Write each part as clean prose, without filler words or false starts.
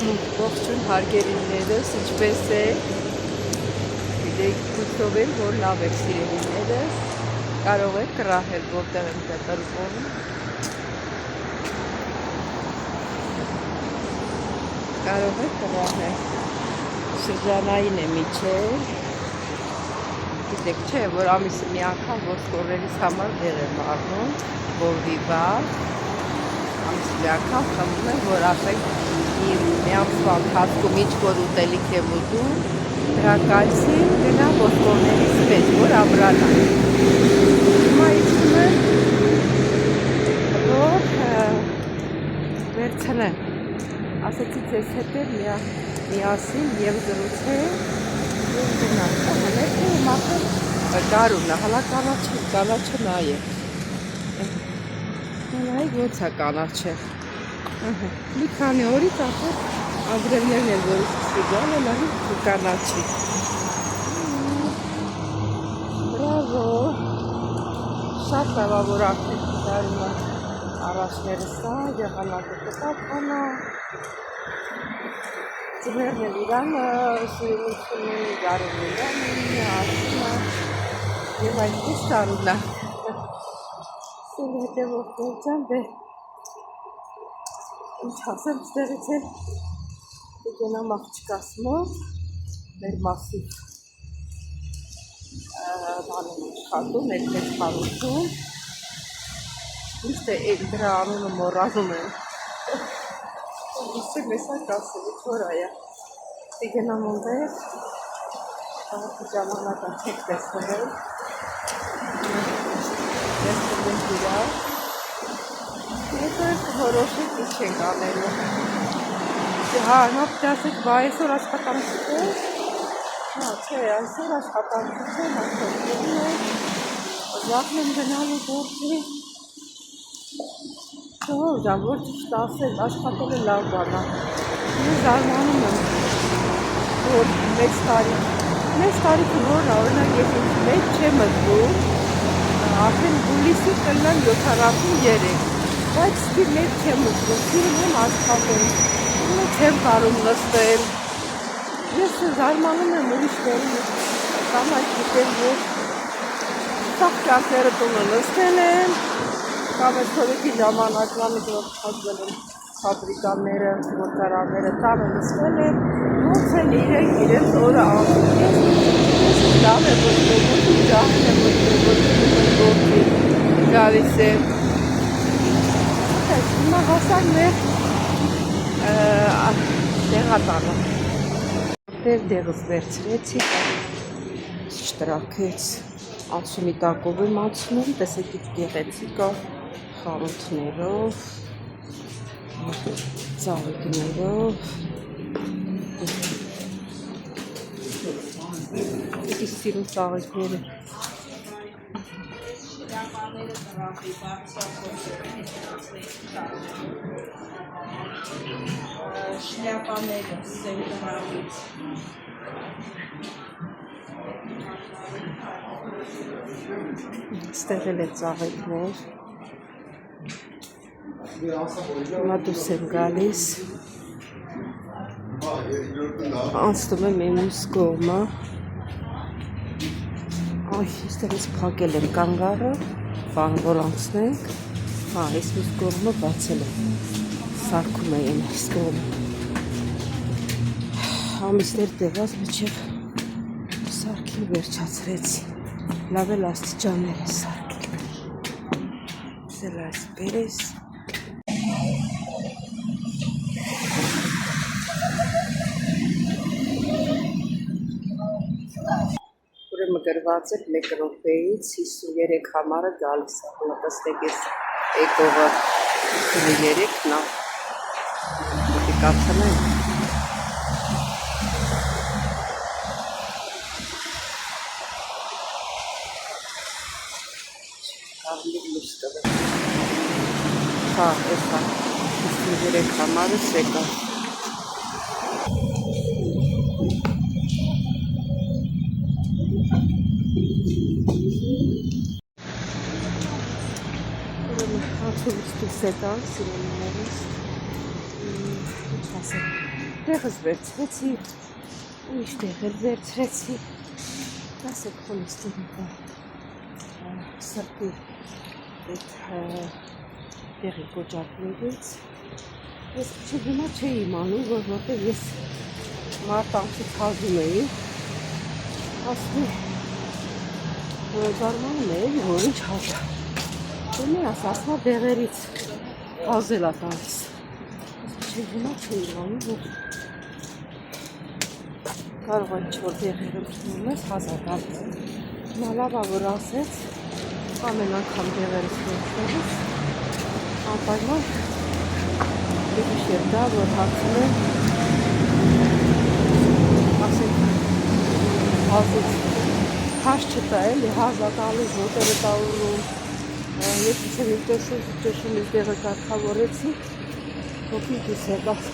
Ողջույն հարգելիներս, ինչպես եք, գիտեք հույսով եմ, որ լավ եք սիրելիներս, կարող եք կռահել, որտեղ եմ տրվում, կարող եք կռահել, շրջանային է միջև, գիտեք չէ, որ ամիսը մի անգամ ոսկորներիս համար դեղ եմ առնում, որվի վար, ամիսը մի անգամ խմում եմ, որ ասենք մի ամսվա ընթացքում ինչ որ ուտելիք եմ ուտում, դրա կալցին գնա ոսկորներիս մեջ, որ ամրանա։ Հիմա իջնում եմ, որ վերցնեմ։ Ասեցի ձեզ հետ էլ միասին և զրուցել, և գնամ։ Հենց ու մախր գարունը, հալա կանաչը նայեք։ Նայեք ոնց է կանաչը։ Մի քանի օրից արդեն ագրելներն էլ որ սկսի գալ է լավ կանաչի։ Բրավո։ Շատ լավ է որ արդեն դարում է առաջները սա, եղանակը կտականա։ Ձմերն էլ իրանը սիրունություն ունի, գարուն իրան ունի, ասում է և այսպես տարուն է։ Սել հետևով գործան դե ինչ ասեմ ստեղից էլ կգենամ աղջկաս մոտ, մեր մասիվ բանում աշխատում, այդպես խանութում, միշտ է դրա անունը մոռանում եմ, միշտ մեսա կասել, որ այա, կգենամ ունդեր, ժամանակա չեք տեսնել, տեսնեմ իրար, հետո էլ կորոշեք ինչ ենք անելու։ Հա, հիմա պիտի ասեք, բա այսօր աշխատանքից է։ Հա, չէ, այսօր աշխատանքից է, հաշտոտվում է։ Վաղն եմ գնալու գործի։ Չհոր ջան, որ ճիշտ ասել, աշխատել է լավ բան է։ Ես զարմանում եմ, որ մեծ տարիքի որն է, օրինակ ես ինձ մեջ չեմ զգում, արդեն հուլիսի կլնեմ 73, բայց ստի մեջ չեմ զգում, սիրում եմ աշխատել, չեմ կարում նստել, ես զարմանում եմ ուրիշներին, կամ այդ գիտեմ, որ սաղ կյանքները տունը նստել են, կամ այս հորեկի ժամանակվա միջով խածվել են ֆաբրիկաները, գործարանները տանը նստել են, ոնց են իրենց օրը անում, ես լավ եմ ոչնողություն, ջահել եմ ոչնողություն գալիս եմ, հիմա հասան մեր դեղատանը, դեղս վերցրեցի, շտրակեց, ացումի տակով եմ ացնում, տեսեք իչ գեղեցիկ է, խանութներով, ծաղիկներով, իսկ սիրում ծաղիկները, շլյապաները սև տրավից, ստեղել է ծաղիկներ, հիմա դուս եմ գալիս, անցնում եմ իմ ույս կողմը, այստեղից փակել եմ կանգառը, բան որ անցնենք, այս ույս կողմը բացել եմ, սարքում եմ այս կողմը, ամիսներ տևած մինչև սարքին վերջացրեցի, լավ էլ աստիճաններ է սարքել, սել այսպես, ուրեմն գրված է 1 րոպեից 53 համարը գալիս է, լպստեք ես էկողը 53-ն է, մոտիկացն է, ավելի լույս տվեք, հա, ես հա, 53 համարը սեկա, Հացուվից դուս է տալ, սիրելիներիս, ինչ ասեմ, Դեղս վերցրեցի, ուրիշ դեղեր վերցրեցի, ասեք խոլստերի կա սրտի այդ դեղի կոճակներից, ես հիմա չէի իմանում, որովհետև ես մարտ ամսից հազում էի, ասում զարմանում էի, որ ինչ հազա։ Դե ասա դեղերից հազել է տալիս։ Հիմա չէի իմանում, որ կարող է ինչ-որ դեղերում թվում ես հազա տալիս։ Հիմա լավ է, որ ասեց, ամեն անգամ դեղերից վերցնելուց, անպայման լիգիշ և դա, որ հարցում է, ասենք, հազից հաշ չտա էլի, հազա տալիս, ոտերը տալում, ես իցեմ իմ տոշում իմ դեղը կարգավորեցի, հոգի դուս եկավ,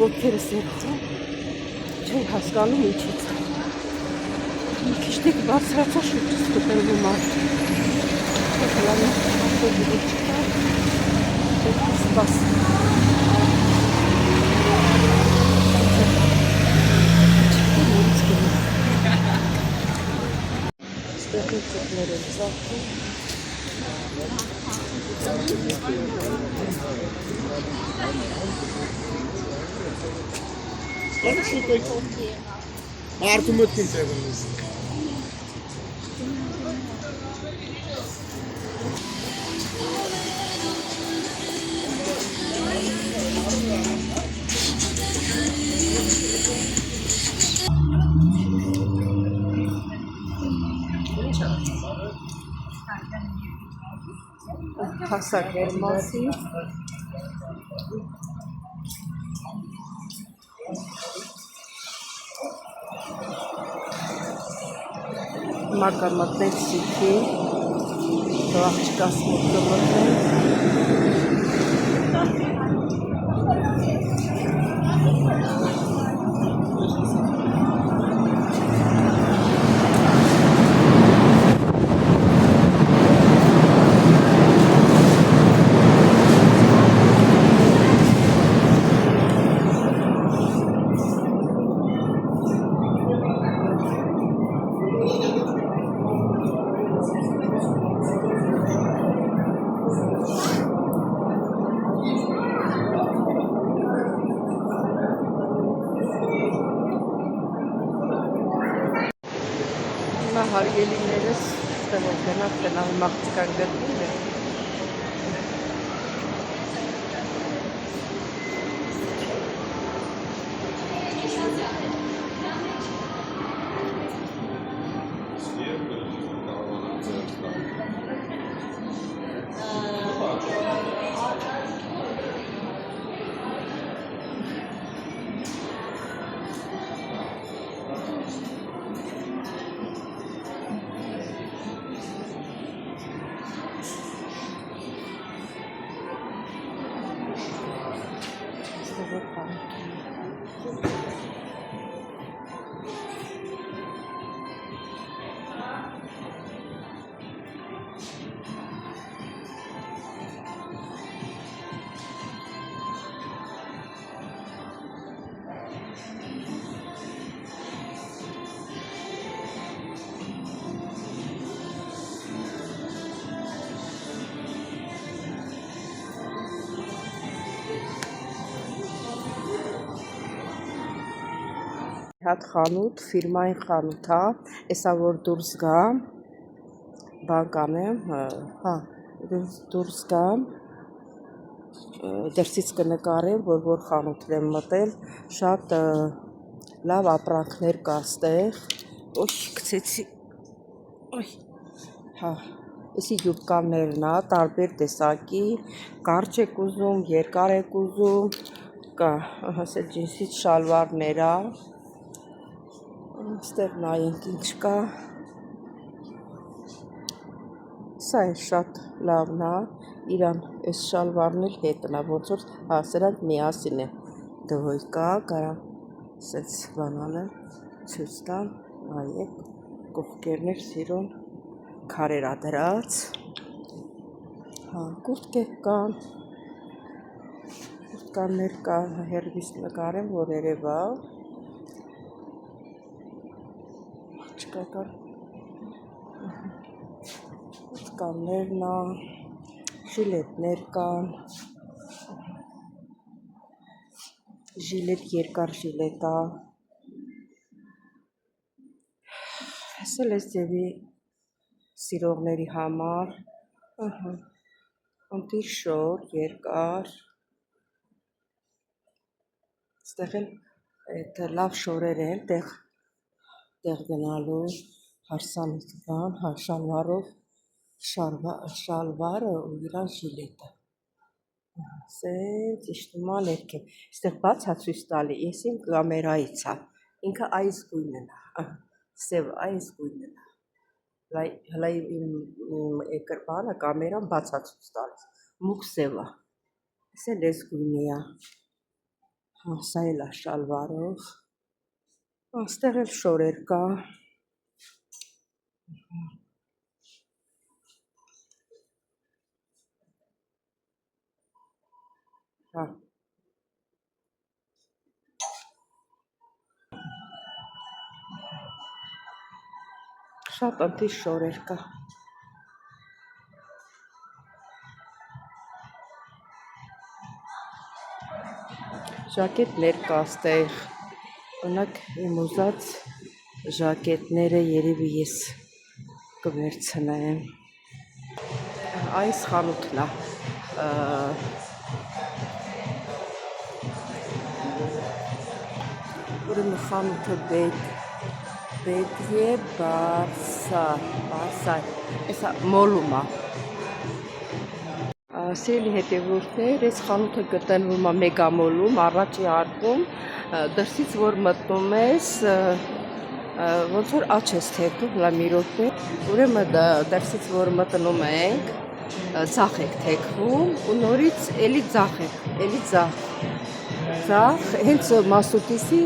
ոտքերս եղում, չէի հասկանում ինչից։ Մի քիչ բարձրացա շուրջս կտրվում արդ։ Հլանը հոբիդի չկար, պետք է սպաս։ Չկի նորից գնում։ Ստեղի ծուկներ են ծախում։ Մարդու մտքին տեղում ես։ Հասակեր մասի մակար մտնել սիքի աղջկաս մոտքը մտնել հարգելիներս ստեղով գնաք տնալ մաղցկան գտնում է Հատ խանութ, ֆիրմային խանութ հա, էսա որ դուրս գամ, բան կանեմ, հա, դուրս գամ, դրսից կնկարեմ, որ խանութն եմ մտել, շատ լավ ապրանքներ կա ստեղ, ոչ գցեցի, հա, էսի յուբկաներն հա, տարբեր տեսակի, կարճ եք ուզում, երկար եք ուզում, կա, ասել ջինսից շալվարներ հա, ստեղ նայենք ինչ կա, սա է շատ լավն է, իրան այս շալվարն էլ հետն է, ոնց որ հա, սրանք միասին է դվոյ կա, կարամ սենց բանալը ցույց տամ, նայեք, կողքերներ սիրուն քարերա դրած, հա, կուրտկեր կան, պատկաններ կա, հերվից նկարեմ, որ երևա։ Չկա կար։ Պատկաններն ա, ժիլետներ կան, ժիլետ, երկար ժիլետ ա։ Հեսել ես ձևի սիրողների համար, ընտիր շոր, երկար, ստեղ էլ լավ շորեր են, տեղ գնալու, հարսանիք բան, շալվարով, շալվարը ու իրան ժիլետը, սենց իշտումա ներքև, ստեղ բաց հա ցույց տալի, ես իմ կամերայից հա, ինքը այս գույնն ա, սև այս գույնն ա, հլա իմ բանը կամերան բաց հա ցույց տալիս, մուկ սև ա, ես էլ ես գույնի ա, սա էլ ա շալվարով, ստեղ էլ շորեր կա, շատ ընտիր շորեր կա, ժակետներ կա ստեղ, ունակ իմ ուզած ժակետները երևի ես կվերցնեմ, այս խանութն ա, ուրեմն խանութը բեդ է բարսայ, էսա մոլում ա, սիրելի հետևորդներ, այս խանութը գտնվում ա մեգամոլում, առաջի հարկում, դրսից որ մտնում ես, ոնց որ աչ ես թեքվում, հլա մի րոպե, ուրեմն դրսից որ մտնում ենք, ձախ եք թեքվում ու նորից էլի ձախ եք, էլի ձախ, հենց Մասուտիսի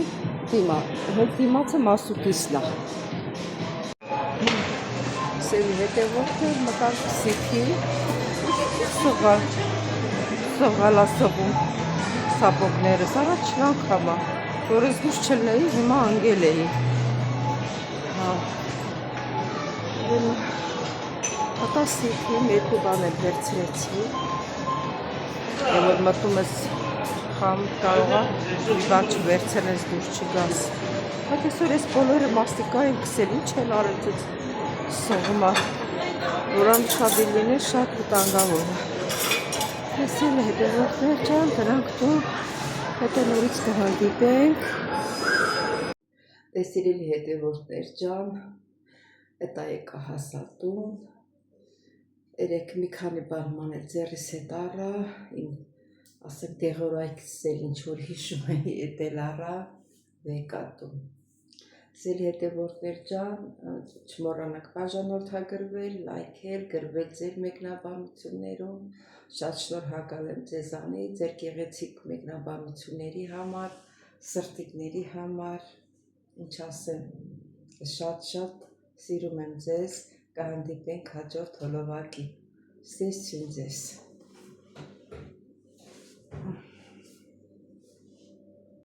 դիմա, հենց դիմացը Մասուտիսն ա։ Սիրելի հետևորդներ, մտանք սիքի, սողալ ա սողում սապոգներս, առաջին անգամ ա, որ ես դուրս չլնեի, հիմա անգել էի։ Հատա սիքի, երկու բան էլ վերցրեցի, որ մտնում ես խանութ կարող ա, մի բան չվերցնես դուրս չգաս։ Բայց այսօր ես բոլորը մաստիկա են քսել, ինչ են արել ձեզ սողում ա, որ անշաբի լիներ շատ վտանգավոր ա։ Ես էլ հետևորդներ ջան, դրանք դու հետո նորից կհանդիպենք։ Սիրելի հետևորդներ ջան, էտա եկա հասատուն, երեք մի քանի բան մանել ձեռիս հետ առա, իմ ասենք դեղորայքսել ինչ-որ հիշում էի էտել առա, վեկատում։ Սիրելի հետևորդներ ջան, չմոռանաք բաժանորդագրվել, լայքել, գրվել ձեր մեկնաբանություններում, շատ շնորհակալ եմ ձեզանից, ձեր գեղեցիկ մեկնաբանությունների համար, սրտիկների համար, ինչ ասեմ, շատ սիրում եմ ձեզ, կհանդիպենք հաջորդ հոլովակի, ստեսություն ձեզ։